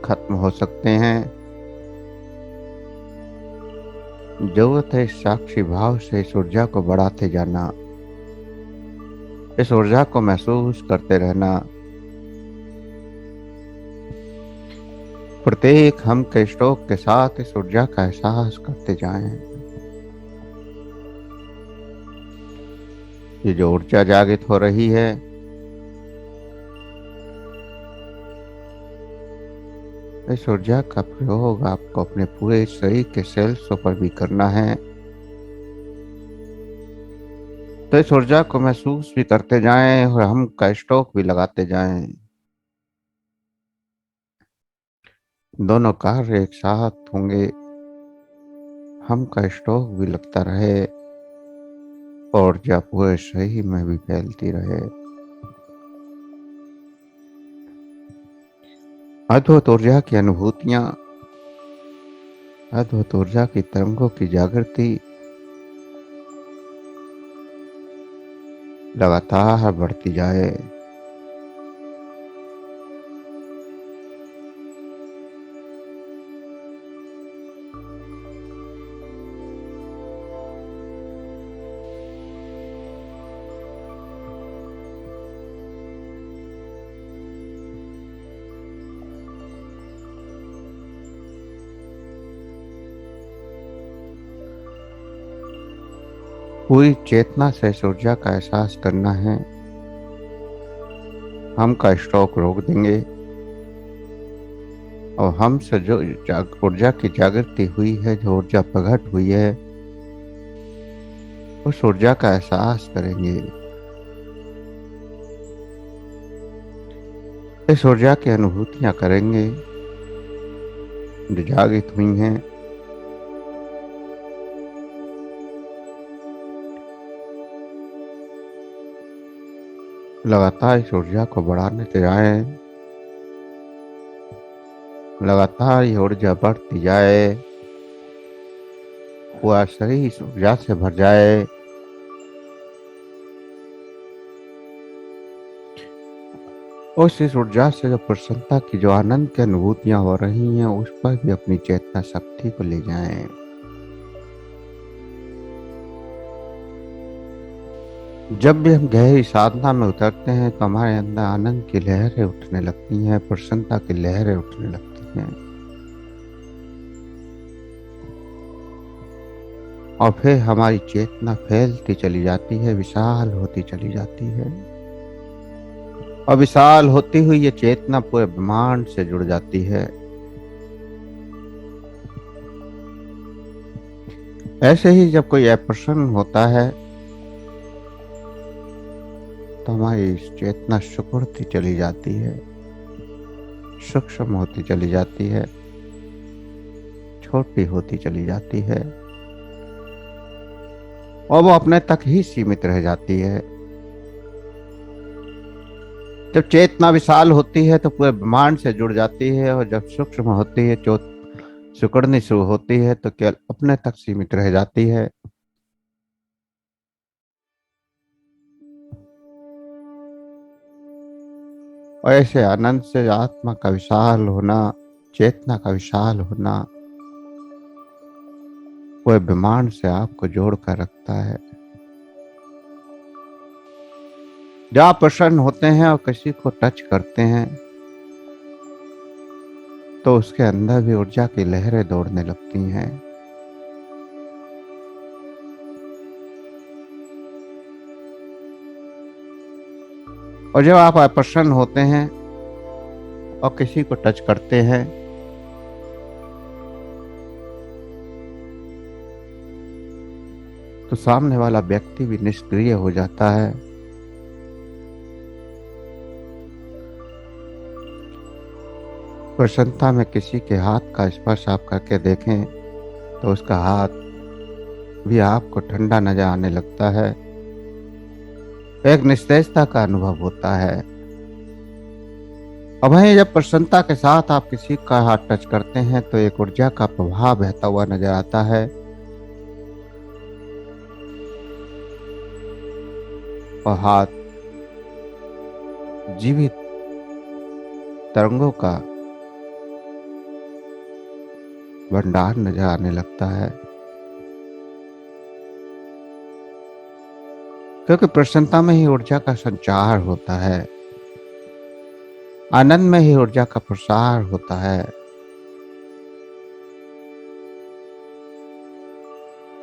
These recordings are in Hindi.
खत्म हो सकते हैं। जरूरत है इस साक्षी भाव से इस ऊर्जा को बढ़ाते जाना, इस ऊर्जा को महसूस करते रहना। प्रत्येक हम के स्ट्रोक के साथ इस ऊर्जा का एहसास करते जाएं। ये जो ऊर्जा जागृत हो रही है, इस ऊर्जा का प्रयोग आपको अपने पूरे शरीर के सेल्स पर भी करना है। तो इस ऊर्जा को महसूस भी करते जाएं और हम का स्ट्रोक भी लगाते जाएं। दोनों कार्य एक साथ होंगे, हम का स्ट्रोक भी लगता रहे और ऊर्जा पूरे शरीर में भी फैलती रहे। अद्भुत ऊर्जा की अनुभूतियां, अद्भुत ऊर्जा की तरंगों की जागृति लगातार बढ़ती जाए। पूरी चेतना से इस ऊर्जा का एहसास करना है। हम का स्ट्रोक रोक देंगे और हम से जो ऊर्जा की जागृति हुई है, जो ऊर्जा प्रकट हुई है, उस ऊर्जा का एहसास करेंगे। इस ऊर्जा की अनुभूतियां करेंगे जो जागृत हुई हैं। लगातार इस ऊर्जा को बढ़ाने से जाए, लगातार ये ऊर्जा बढ़ती जाए, पूरा शरीर इस ऊर्जा से भर जाए। उस इस ऊर्जा से जो प्रसन्नता की, जो आनंद की अनुभूतियां हो रही हैं, उस पर भी अपनी चेतना शक्ति को ले जाएं। जब भी हम गहरी साधना में उतरते हैं तो हमारे अंदर आनंद की लहरें उठने लगती हैं, प्रसन्नता की लहरें उठने लगती हैं और फिर हमारी चेतना फैलती चली जाती है, विशाल होती चली जाती है और विशाल होती हुई ये चेतना पूरे ब्रह्मांड से जुड़ जाती है। ऐसे ही जब कोई अप्रसन्न होता है तो हमारी चेतना सिकुड़ती चली जाती है, सूक्ष्म होती चली जाती है, छोटी होती चली जाती है और वो अपने तक ही सीमित रह जाती है। जब चेतना विशाल होती है तो पूरे ब्रह्मांड से जुड़ जाती है और जब सूक्ष्म होती है, जो सिकुड़नी शुरू होती है तो केवल अपने तक सीमित रह जाती है। और ऐसे आनंद से आत्मा का विशाल होना, चेतना का विशाल होना पूरे ब्रह्मांड से आपको जोड़कर रखता है। जब आप प्रसन्न होते हैं और किसी को टच करते हैं तो उसके अंदर भी ऊर्जा की लहरें दौड़ने लगती हैं। और जब आप प्रसन्न होते हैं और किसी को टच करते हैं तो सामने वाला व्यक्ति भी निष्क्रिय हो जाता है। प्रसन्नता में किसी के हाथ का स्पर्श आप करके देखें तो उसका हाथ भी आपको ठंडा नजर आने लगता है, एक निस्तेजता का अनुभव होता है। अब वहीं जब प्रसन्नता के साथ आप किसी का हाथ टच करते हैं तो एक ऊर्जा का प्रवाह बहता हुआ नजर आता है और हाथ जीवित तरंगों का भंडार नजर आने लगता है, क्योंकि प्रसन्नता में ही ऊर्जा का संचार होता है, आनंद में ही ऊर्जा का प्रसार होता है।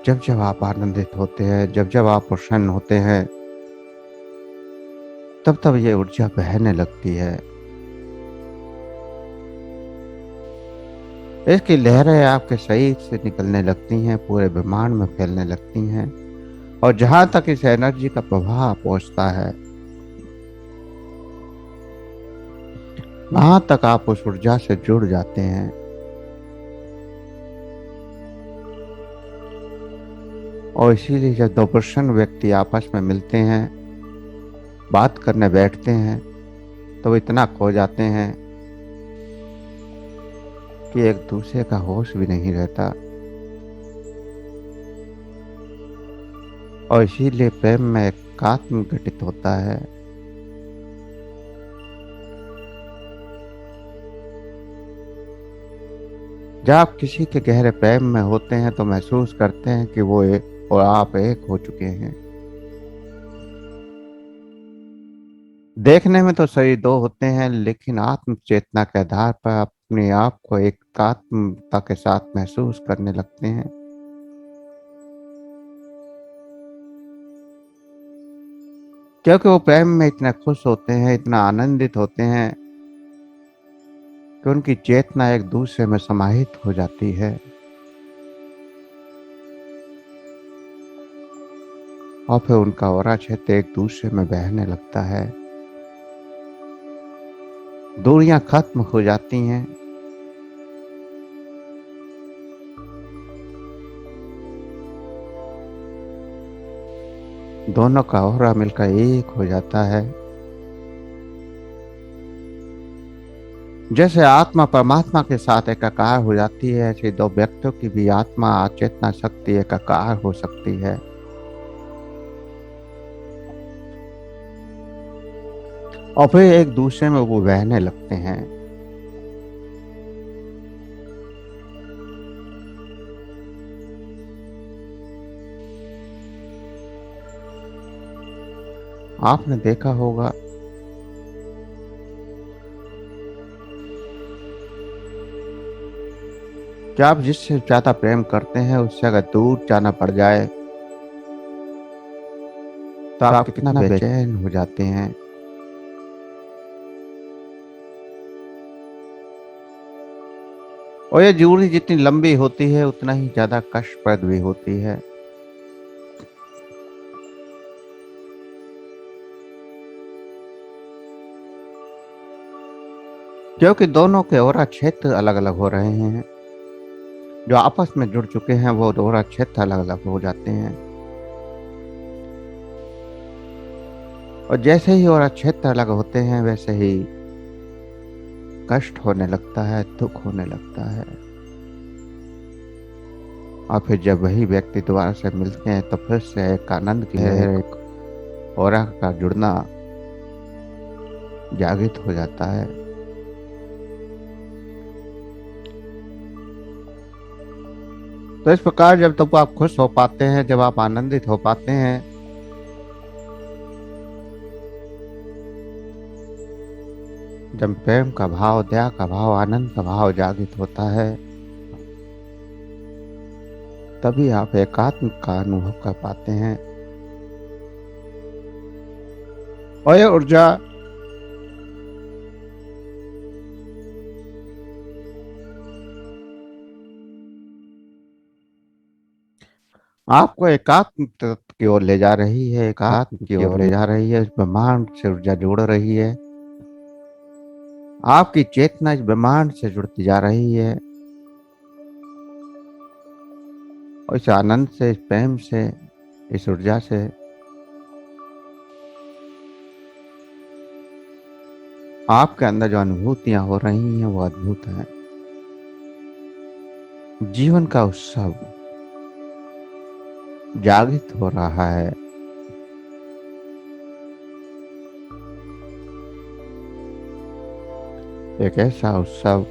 जब जब आप आनंदित होते हैं, जब जब आप प्रसन्न होते हैं, तब तब ये ऊर्जा बहने लगती है। इसकी लहरें आपके शरीर से निकलने लगती हैं, पूरे ब्रह्मांड में फैलने लगती हैं, और जहां तक इस एनर्जी का प्रभाव पहुंचता है, वहां तक आप उस ऊर्जा से जुड़ जाते हैं। और इसीलिए जब दो प्रसन्न व्यक्ति आपस में मिलते हैं, बात करने बैठते हैं, तो वो इतना खो जाते हैं कि एक दूसरे का होश भी नहीं रहता। और इसीलिए प्रेम में एकात्म घटित होता है। जब आप किसी के गहरे प्रेम में होते हैं तो महसूस करते हैं कि वो एक और आप एक हो चुके हैं। देखने में तो सही दो होते हैं, लेकिन आत्म चेतना के आधार पर अपने आप को एकात्मता के साथ महसूस करने लगते हैं। क्योंकि वो प्रेम में इतने खुश होते हैं, इतना आनंदित होते हैं कि उनकी चेतना एक दूसरे में समाहित हो जाती है, और फिर उनका ऑरा क्षेत्र एक दूसरे में बहने लगता है। दूरियां खत्म हो जाती हैं। दोनों का ऑरा मिलकर एक हो जाता है। जैसे आत्मा परमात्मा के साथ एकाकार हो जाती है, ऐसे दो व्यक्तियों की भी आत्मा चेतना शक्ति एकाकार हो सकती है। और फिर एक दूसरे में वो बहने लगते हैं। आपने देखा होगा कि आप जिससे ज्यादा प्रेम करते हैं, उससे अगर दूर जाना पड़ जाए तो आप कितना बेचैन हो जाते हैं। और ये दूरी जितनी लंबी होती है, उतना ही ज्यादा कष्टप्रद भी होती है। क्योंकि दोनों के ओरा क्षेत्र अलग अलग हो रहे हैं। जो आपस में जुड़ चुके हैं वो ओरा क्षेत्र अलग अलग हो जाते हैं। और जैसे ही ओरा क्षेत्र अलग होते हैं, वैसे ही कष्ट होने लगता है, दुख होने लगता है। और फिर जब वही व्यक्ति दोबारा से मिलते हैं तो फिर से एक आनंद की लहर, एक ओरा का जुड़ना जागृत हो जाता है। तो इस प्रकार जब तक आप खुश हो पाते हैं, जब आप आनंदित हो पाते हैं, जब प्रेम का भाव, दया का भाव, आनंद का भाव जागृत होता है, तभी आप एकात्म का अनुभव कर पाते हैं। और यह ऊर्जा आपको एकात्म तत्व की ओर ले जा रही है, एकात्म की ओर ले जा रही है। इस ब्रह्मांड से ऊर्जा जोड़ रही है। आपकी चेतना इस ब्रह्मांड से जुड़ती जा रही है, और इस आनंद से, इस प्रेम से, इस ऊर्जा से आपके अंदर जो अनुभूतियां हो रही हैं वो अद्भुत हैं। जीवन का उत्सव जागृत हो रहा है। एक ऐसा उत्सव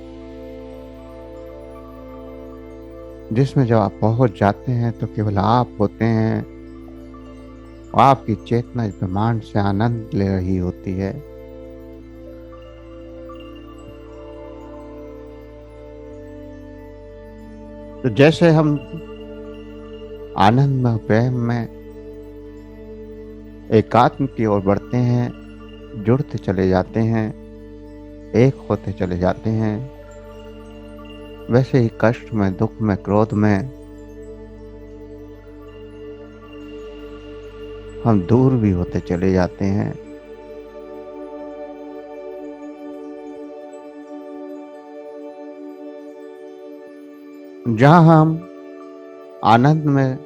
जिसमें जब आप पहुंच जाते हैं तो केवल आप होते हैं और आपकी चेतना इस ब्रह्मांड से आनंद ले रही होती है। तो जैसे हम आनंद में, प्रेम में, एकात्म की ओर बढ़ते हैं, जुड़ते चले जाते हैं, एक होते चले जाते हैं, वैसे ही कष्ट में, दुख में, क्रोध में हम दूर भी होते चले जाते हैं। जहां हम आनंद में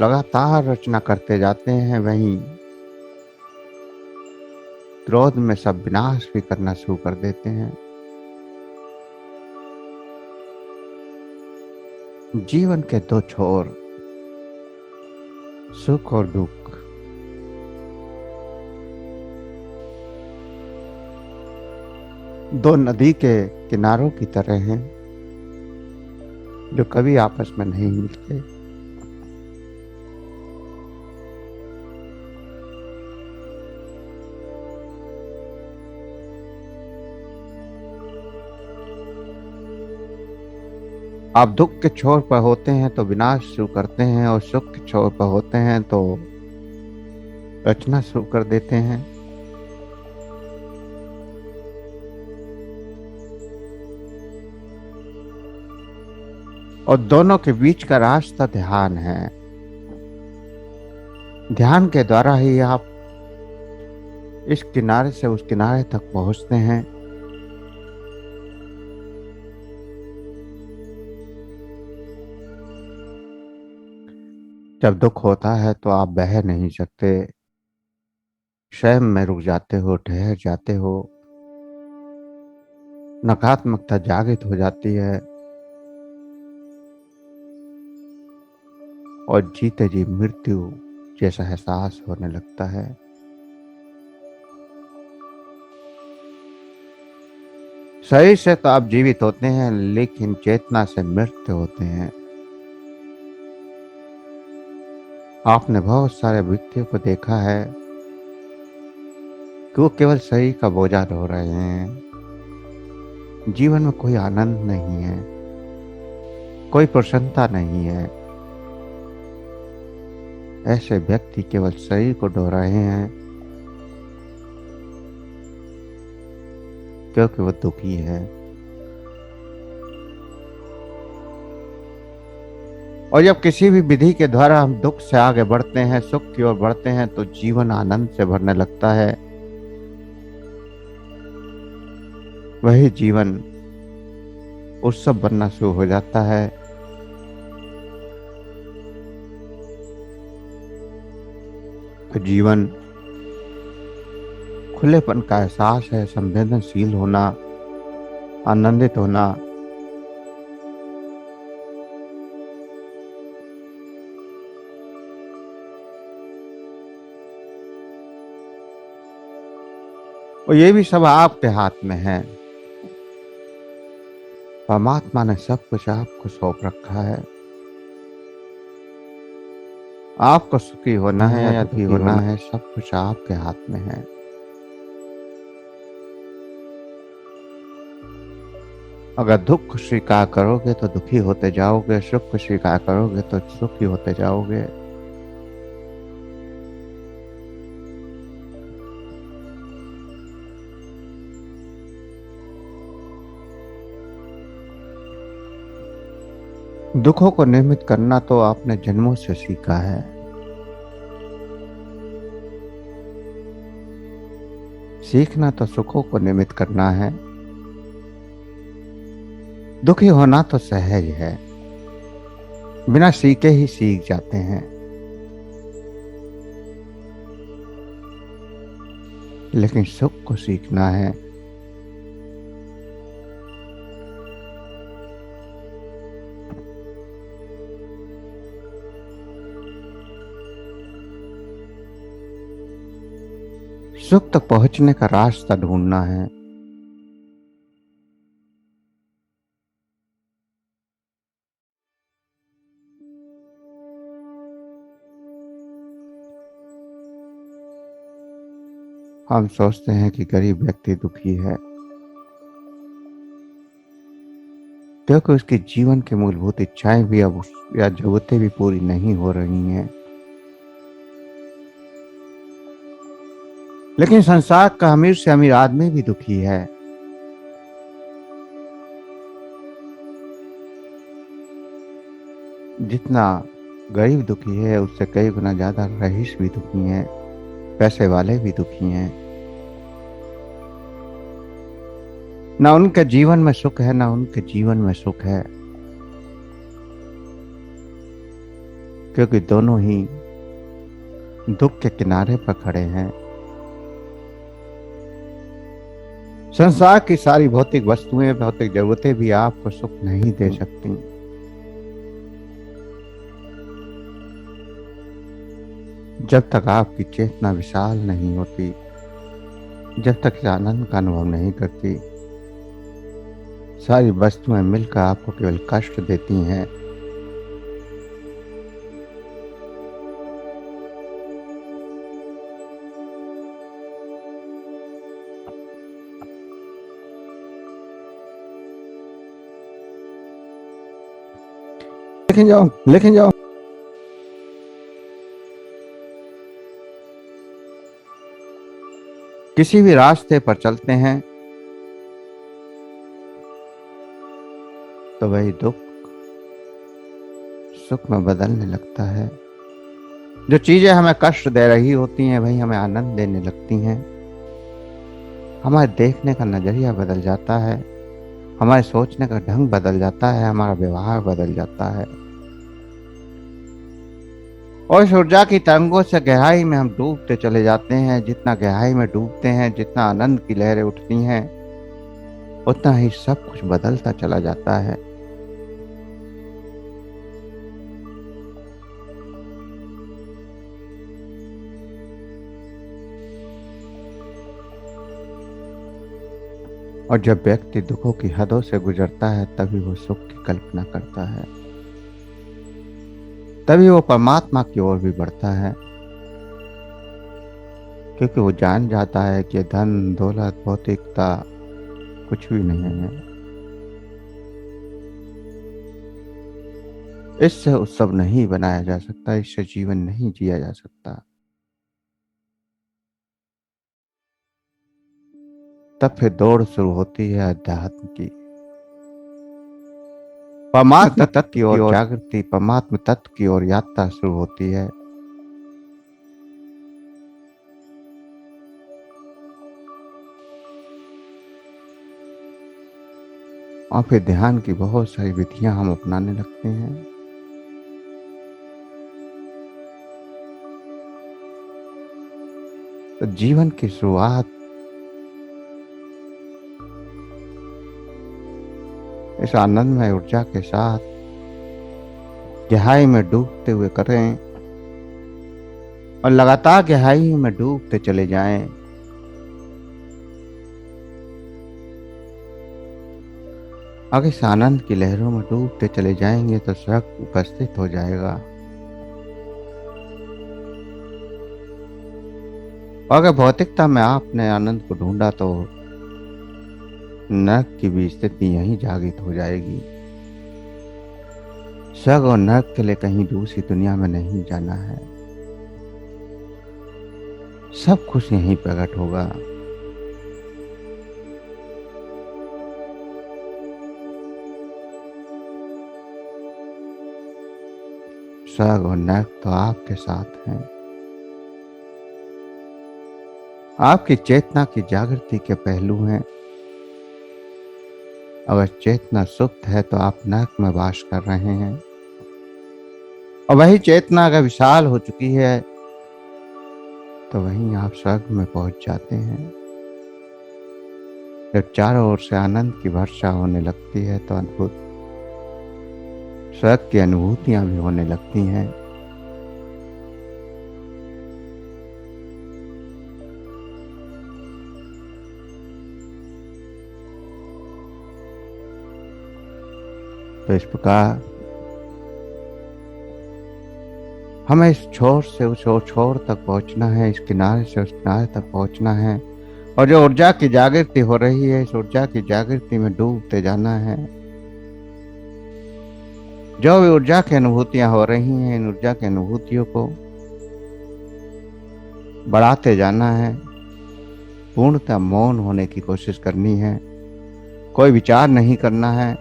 लगातार रचना करते जाते हैं, वहीं क्रोध में सब विनाश भी करना शुरू कर देते हैं। जीवन के दो छोर, सुख और दुख, दो नदी के किनारों की तरह हैं जो कभी आपस में नहीं मिलते। आप दुख के छोर पर होते हैं तो विनाश शुरू करते हैं, और सुख के छोर पर होते हैं तो रचना शुरू कर देते हैं। और दोनों के बीच का रास्ता ध्यान है। ध्यान के द्वारा ही आप इस किनारे से उस किनारे तक पहुंचते हैं। जब दुख होता है तो आप बह नहीं सकते, स्वयं में रुक जाते हो, ठहर जाते हो, नकारात्मकता जागृत हो जाती है और जीते जी मृत्यु जैसा एहसास होने लगता है। शरीर से तो आप जीवित होते हैं, लेकिन चेतना से मृत होते हैं। आपने बहुत सारे व्यक्तियों को देखा है कि वो केवल शरीर का बोझा ढो रहे हैं। जीवन में कोई आनंद नहीं है, कोई प्रसन्नता नहीं है। ऐसे व्यक्ति केवल शरीर को ढो रहे हैं क्योंकि वो दुखी है। और जब किसी भी विधि के द्वारा हम दुख से आगे बढ़ते हैं, सुख की ओर बढ़ते हैं, तो जीवन आनंद से भरने लगता है। वही जीवन उत्सव बनना शुरू हो जाता है। तो जीवन खुलेपन का एहसास है, संवेदनशील होना, आनंदित होना। और ये भी सब आपके हाथ में है। परमात्मा ने सब कुछ आपको सौंप रखा है। आपको सुखी होना है या दुखी होना है, सब कुछ आपके हाथ में है। अगर दुख को स्वीकार करोगे तो दुखी होते जाओगे, सुख को स्वीकार करोगे तो सुखी होते जाओगे। दुखों को नियमित करना तो आपने जन्मों से सीखा है। सीखना तो सुखों को नियमित करना है। दुखी होना तो सहज है, बिना सीखे ही सीख जाते हैं। लेकिन सुख को सीखना है। सुख तक पहुंचने का रास्ता ढूंढना है। हम सोचते हैं कि गरीब व्यक्ति दुखी है क्योंकि उसके जीवन की मूलभूत इच्छाएं भी अब या जरूरतें भी पूरी नहीं हो रही हैं। लेकिन संसार का अमीर से अमीर आदमी भी दुखी है। जितना गरीब दुखी है उससे कई गुना ज्यादा रईस भी दुखी हैं, पैसे वाले भी दुखी हैं। ना उनके जीवन में सुख है, ना उनके जीवन में सुख है, क्योंकि दोनों ही दुख के किनारे पर खड़े हैं। संसार की सारी भौतिक वस्तुएं, भौतिक जरूरतें भी आपको सुख नहीं दे सकती। जब तक आपकी चेतना विशाल नहीं होती, जब तक इस आनंद का अनुभव नहीं करती, सारी वस्तुएं मिलकर आपको केवल कष्ट देती हैं। लेकिन जाओ किसी भी रास्ते पर चलते हैं तो वही दुख सुख में बदलने लगता है। जो चीजें हमें कष्ट दे रही होती हैं वही हमें आनंद देने लगती हैं। हमारे देखने का नजरिया बदल जाता है, हमारे सोचने का ढंग बदल जाता है, हमारा व्यवहार बदल जाता है। और इस ऊर्जा की तरंगों से गहराई में हम डूबते चले जाते हैं। जितना गहराई में डूबते हैं, जितना आनंद की लहरें उठती हैं, उतना ही सब कुछ बदलता चला जाता है। और जब व्यक्ति दुखों की हदों से गुजरता है तभी वो सुख की कल्पना करता है, तभी वो परमात्मा की ओर भी बढ़ता है। क्योंकि वो जान जाता है कि धन दौलत भौतिकता कुछ भी नहीं है। इससे उत्सव नहीं बनाया जा सकता, इससे जीवन नहीं जिया जा सकता। तब फिर दौड़ शुरू होती है अध्यात्म की, परमात्म तत्व की ओर जागृति, परमात्म तत्व की ओर यात्रा शुरू होती है। और फिर ध्यान की बहुत सारी विधियां हम अपनाने लगते हैं। तो जीवन की शुरुआत इस आनंदमय ऊर्जा के साथ गहराई में डूबते हुए करें और लगातार गहराई में डूबते चले जाएं। अगर इस आनंद की लहरों में डूबते चले जाएंगे तो स्वर्ग उपस्थित हो जाएगा। और अगर भौतिकता में आपने आनंद को ढूंढा तो नरक की भी स्थिति यहीं जागृत हो जाएगी। स्वर्ग और नरक के लिए कहीं दूसरी दुनिया में नहीं जाना है, सब कुछ यहीं प्रकट होगा। स्वर्ग और नरक तो आपके साथ हैं। आपकी चेतना की जागृति के पहलू हैं। अगर चेतना सुप्त है तो आप नरक में वास कर रहे हैं, और वही चेतना अगर विशाल हो चुकी है तो वहीं आप स्वर्ग में पहुंच जाते हैं। जब चारों ओर से आनंद की वर्षा होने लगती है तो अद्भुत स्वर्ग की अनुभूतियां भी होने लगती हैं। तो इस प्रकार हमें इस छोर से उस छोर तक पहुंचना है, इस किनारे से उस किनारे तक पहुंचना है। और जो ऊर्जा की जागृति हो रही है, इस ऊर्जा की जागृति में डूबते जाना है। जो भी ऊर्जा की अनुभूतियां हो रही हैं, इन ऊर्जा की अनुभूतियों को बढ़ाते जाना है। पूर्णतः मौन होने की कोशिश करनी है। कोई विचार नहीं करना है,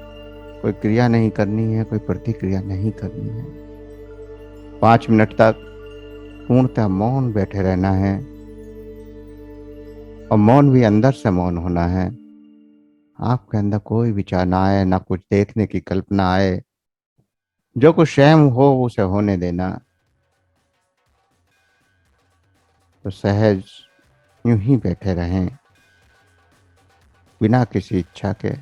कोई क्रिया नहीं करनी है, कोई प्रतिक्रिया नहीं करनी है। 5 मिनट तक पूर्णतः मौन बैठे रहना है। और मौन भी अंदर से मौन होना है। आपके अंदर कोई विचार ना आए, ना कुछ देखने की कल्पना आए। जो कुछ स्वयं हो उसे होने देना। तो सहज यूं ही बैठे रहें, बिना किसी इच्छा के।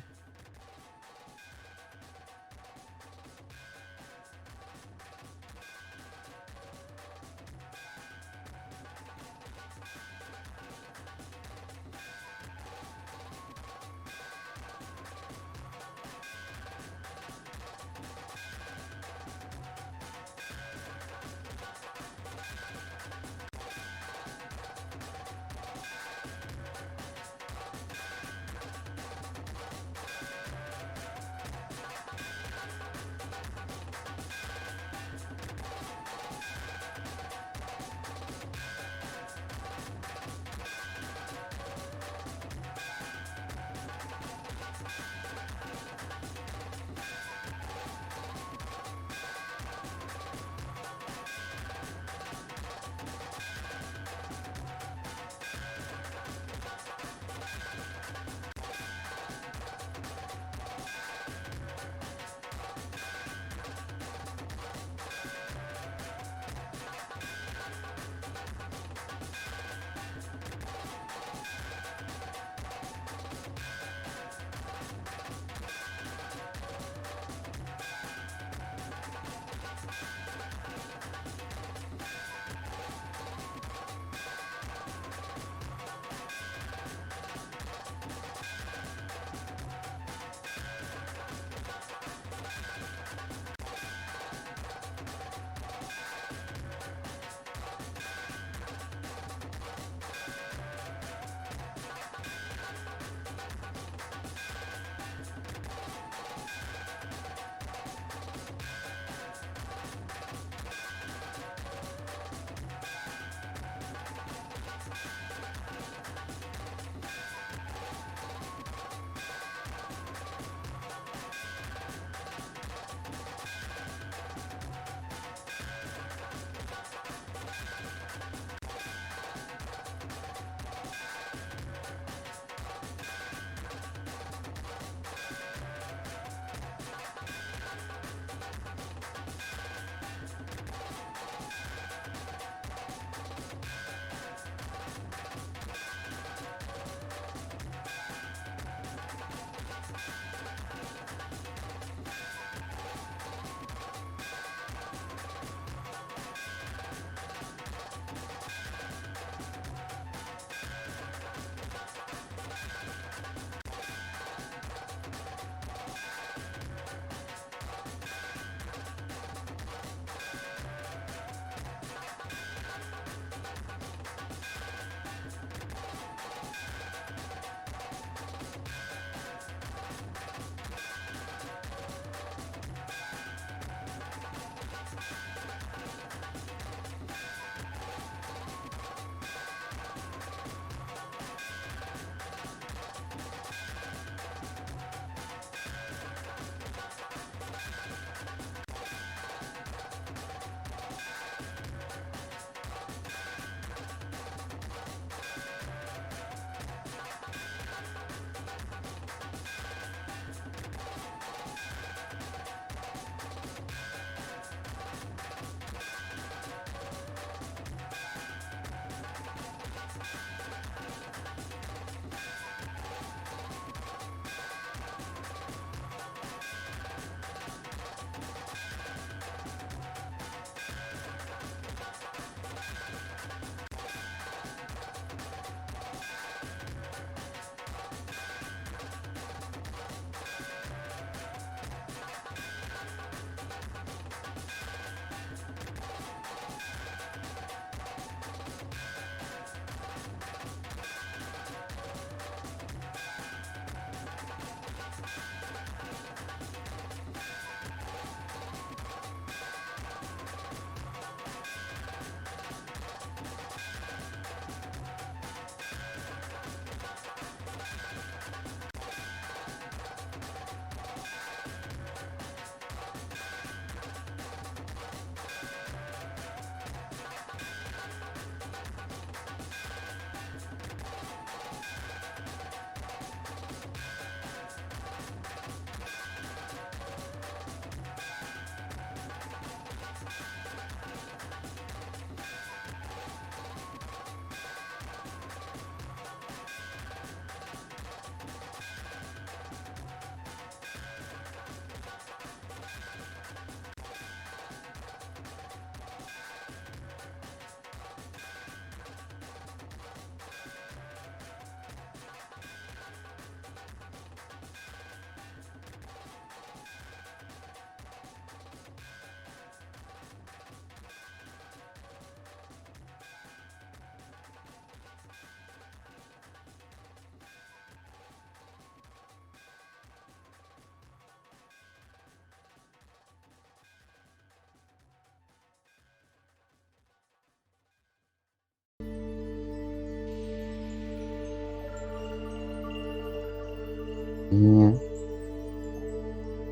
रही हैं,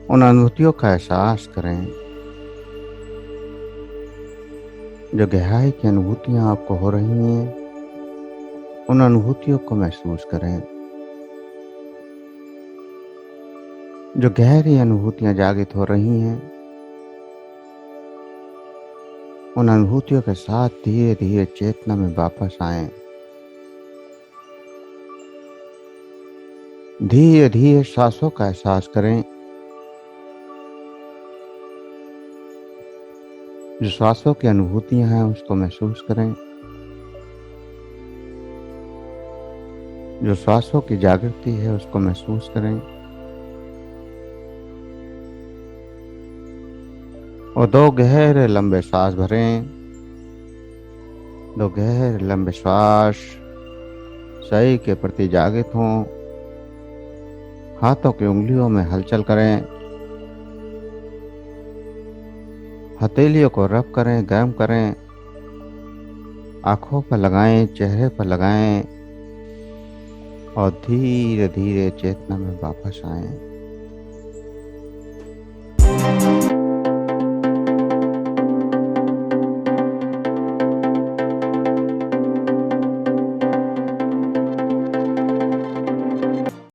उन अनुभूतियों का एहसास करें। जो गहराई की अनुभूतियां आपको हो रही हैं, उन अनुभूतियों को महसूस करें। जो गहरी अनुभूतियां जागृत हो रही हैं, उन अनुभूतियों के साथ धीरे धीरे चेतना में वापस आएं। धीरे धीरे सांसों का एहसास करें। जो सांसों की अनुभूतियां हैं उसको महसूस करें। जो सांसों की जागृति है उसको महसूस करें। और दो गहरे लंबे सांस भरें। दो गहरे लंबे श्वास शरीर के प्रति जागृत हों। हाथों की उंगलियों में हलचल करें। हथेलियों को रब करें, गर्म करें। आंखों पर लगाएं, चेहरे पर लगाएं और धीरे धीरे चेतना में वापस आएं।